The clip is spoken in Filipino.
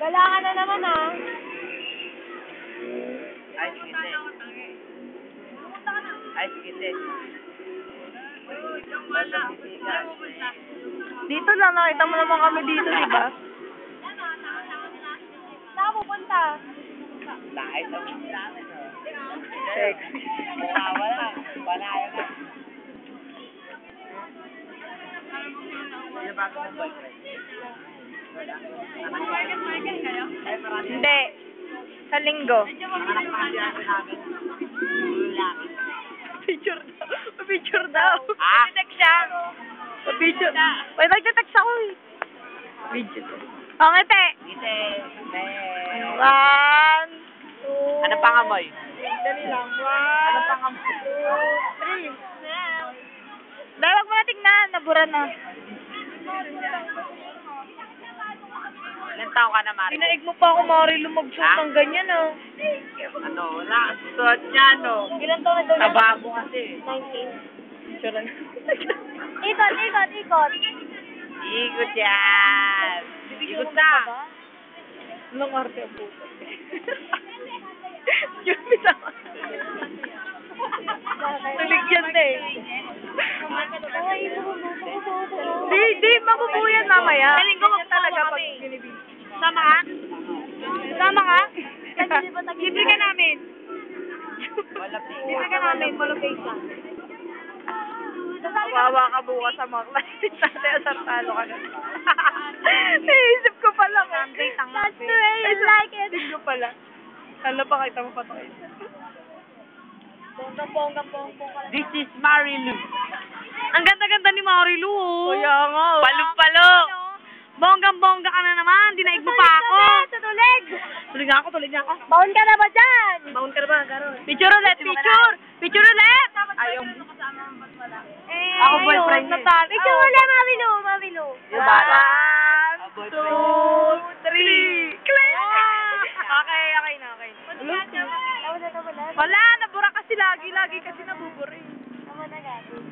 Gala ka na naman, ah. Ay, sige. Ay, sige. Dito lang, nakita mo naman kami dito, di ba? Saan pupunta? Dahil sa mga namin, Sexy. wala. Panayo na. Sino bago mong boyfriend? Michael kayo? Hindi. Sa linggo. Anak pa kasi namin. Picture daw. Picture daw. Ah? Nag-text siya. Picture. Wait, nag-text ako eh. Video to. Okay, te. Gite. One, two. Ano pangamoy? Dali lang. Ano One, pangamoy? two, three. Dahil wag mo na tingnan. Nabura na. Ilan taong ka na, Mari? Pinaig mo pa ako, Mari, lumagsuot ng ganyan, oh. Ano, wala. Suot niya, no? Ilan taon na daw yan? Tababo kasi. 19. Sure na. Ikot, ikot, ikot. Ikot yan. Ikot na. Anong arte ang puto? Yun, bitama. Tulig yan, te. Di, mabubuyan mamaya. Galing ko talaga pag binibig. Sama ka? Sama ka? Libre ka namin. Libre ka namin, location. Kawawa ka bukas sa mga klase. Tate, asartalo ka na. Naisip ko pa lang. That's the way you like it. Tingko pala. Hala pa, kita mo pa ito. Bonggang ka lang. This is Marilu. Ang ganda-ganda ni Marilu, oh. Kaya nga, oh. Palong-palo. Bonggang-bongga ka na naman. Dinaig mo pa ako. Tulig. Tulig na ako. Baon ka na ba dyan? Baon ka na ba, Garon? Picture ulit, picture. Picture ulit. Ayaw mo. Ako boyfriend niya. Picture ulit, Marilu. Yung bata. One, two, three. Click. Okay na. Wala, nabura kasi lagi kasi nabubura eh.